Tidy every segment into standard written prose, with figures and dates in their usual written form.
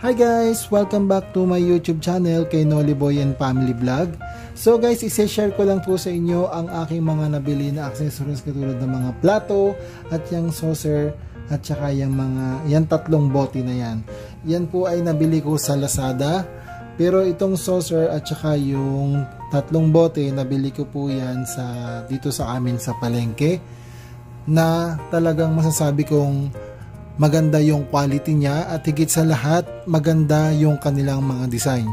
Hi guys! Welcome back to my YouTube channel kay Noliboy and Family Vlog. So guys, isi-share ko lang po sa inyo ang aking mga nabili na accessories katulad ng mga plato at yung saucer at saka yung yan tatlong bote na yan. Yan po ay nabili ko sa Lazada. Pero itong saucer at saka yung tatlong bote, nabili ko po yan dito sa amin sa palengke, na talagang masasabi kong maganda yung quality niya at higit sa lahat maganda yung kanilang mga design.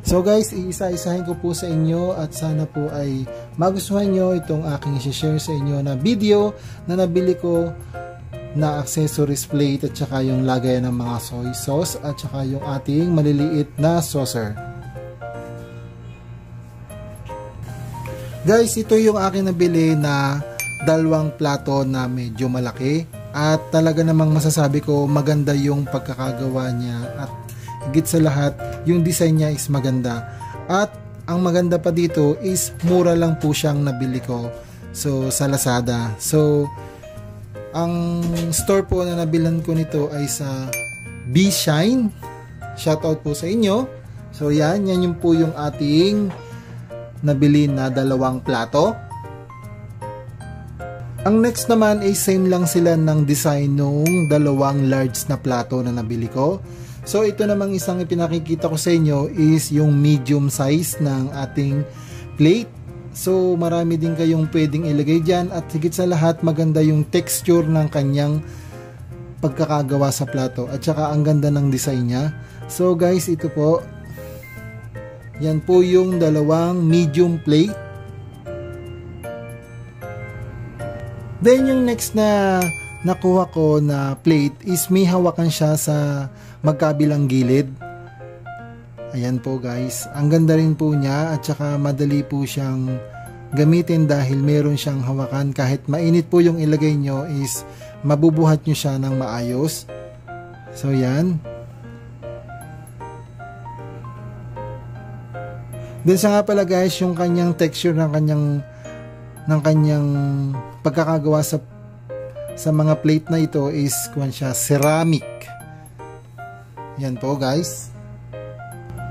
So guys, iisa-isahin ko po sa inyo at sana po ay magustuhan nyo itong aking i-share sa inyo na video na nabili ko na accessories plate at saka yung lagayan ng mga soy sauce at saka yung ating maliliit na saucer. Guys, ito yung aking nabili na dalawang plato na medyo malaki. At talaga namang masasabi ko maganda yung pagkakagawa niya at higit sa lahat yung design niya is maganda. At ang maganda pa dito is mura lang po siyang nabili ko sa Lazada. So ang store po na nabilan ko nito ay sa B-Shine. Shoutout po sa inyo. So yan yung po yung ating nabili na dalawang plato. Ang next naman ay same lang sila ng design nung dalawang large na plato na nabili ko. So ito namang isang ipinakikita ko sa inyo is yung medium size ng ating plate. So marami din kayong pwedeng ilagay dyan at higit sa lahat maganda yung texture ng kanyang pagkakagawa sa plato at saka ang ganda ng design niya. So guys, ito po, yan po yung dalawang medium plate. Then yung next na nakuha ko na plate is may hawakan siya sa magkabilang gilid. Ayan po guys, ang ganda rin po niya at saka madali po siyang gamitin dahil meron siyang hawakan. Kahit mainit po yung ilagay nyo is mabubuhat nyo siya ng maayos. So yan. Then sa nga pala guys, yung kanyang texture ng kanyang pagkakagawa sa mga plate na ito is ceramic. Yan po guys.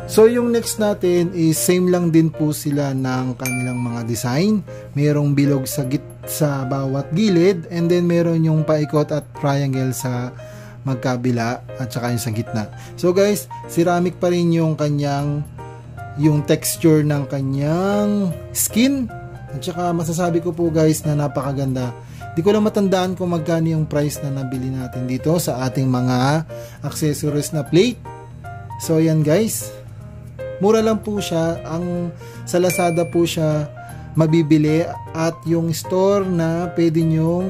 So yung next natin is same lang din po sila ng kanilang mga design. Merong bilog sa bawat gilid and then meron yung paikot at triangle sa magkabila at saka yung sa gitna. So guys, ceramic pa rin yung texture ng kanyang skin. At saka masasabi ko po guys na napakaganda. Di ko lang matandaan kung magkano yung price na nabili natin dito sa ating mga accessories na plate. So yan guys, mura lang po siya. Sa Lazada po siya mabibili at yung store na pwede nyong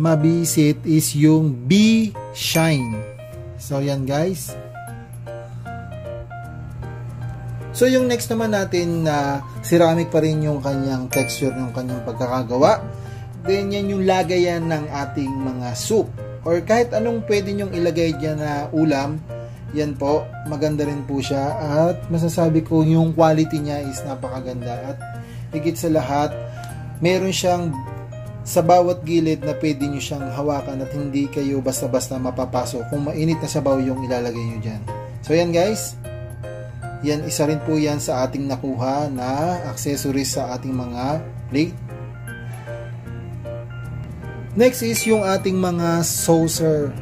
mabisit is yung B-Shine. So yan guys. So yung next naman natin na ceramic pa rin yung kanyang texture ng kanyang pagkakagawa. Then yan yung lagayan ng ating mga soup or kahit anong pwede nyong ilagay dyan na ulam. Yan po, maganda rin po siya at masasabi ko yung quality niya is napakaganda at higit sa lahat meron siyang sa bawat gilid na pwede nyo siyang hawakan at hindi kayo basta-basta mapapasok kung mainit na sabaw yung ilalagay nyo dyan. So yan guys, yan, isa rin po yan sa ating nakuha na accessories sa ating mga plate. Next is yung ating mga saucer.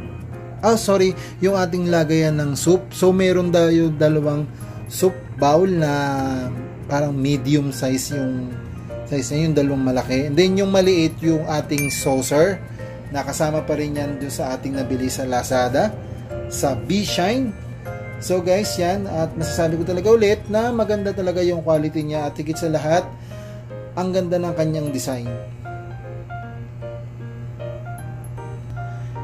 Yung ating lagayan ng soup. So meron tayo dalawang soup bowl na parang medium size yung size na yung dalawang malaki. And then yung maliit yung ating saucer. Nakasama pa rin yan doon sa ating nabili sa Lazada sa B-Shine. So guys, yan, at masasabi ko talaga ulit na maganda talaga yung quality niya at higit sa lahat, ang ganda ng kanyang design.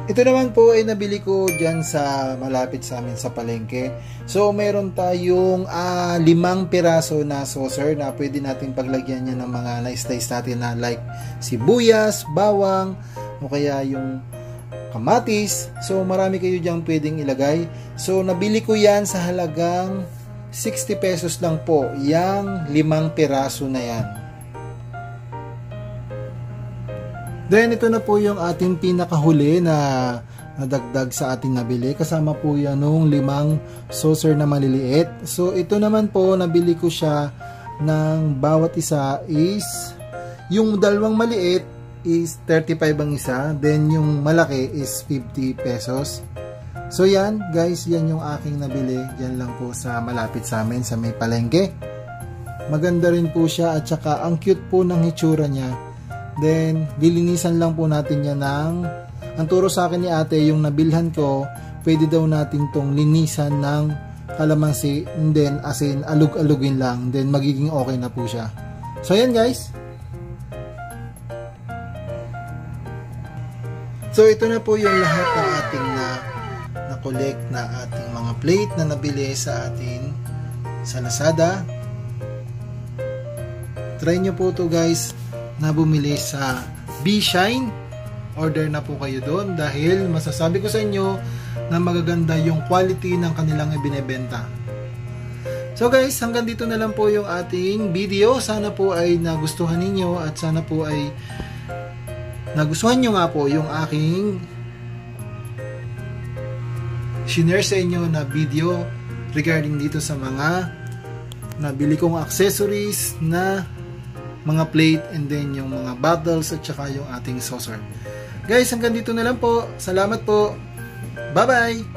Ito naman po ay nabili ko dyan sa malapit sa amin sa palengke. So meron tayong 5 piraso na saucer na pwede natin paglagyan niya ng mga na-slice natin na like sibuyas, bawang, o kaya yung kamatis. So marami kayo diyang pwedeng ilagay. So nabili ko yan sa halagang 60 pesos lang po. Yang 5 piraso na yan. Then ito na po yung ating pinakahuli na nadagdag sa ating nabili. Kasama po yan nung 5 saucer na maliliit. So ito naman po, nabili ko siya ng bawat isa is, yung dalawang maliit is 35 ang isa, then yung malaki is 50 pesos. So yan guys, yan yung aking nabili. Yan lang po sa malapit sa amin, sa may palengke. Maganda rin po siya at saka ang cute po ng hitsura niya. Then lilinisan lang po natin yan ng, ang turo sa akin ni ate, yung nabilhan ko, pwede daw natin tong linisan ng kalamansi, and then asin, alug-alugin lang, then magiging okay na po siya. So yan guys. So ito na po yung lahat ng ating na-collect na ating mga plate na nabili sa atin sa Lazada. Try nyo po to guys na bumili sa B-Shine. Order na po kayo doon dahil masasabi ko sa inyo na magaganda yung quality ng kanilang ibinebenta. So guys, hanggang dito na lang po yung ating video. Sana po ay nagustuhan ninyo at sana po ay nagustuhan nyo nga po yung aking shinare sa inyo na video regarding dito sa mga nabili kong accessories na mga plate and then yung mga bottles at saka yung ating saucer. Guys, hanggang dito na lang po. Salamat po. Bye-bye!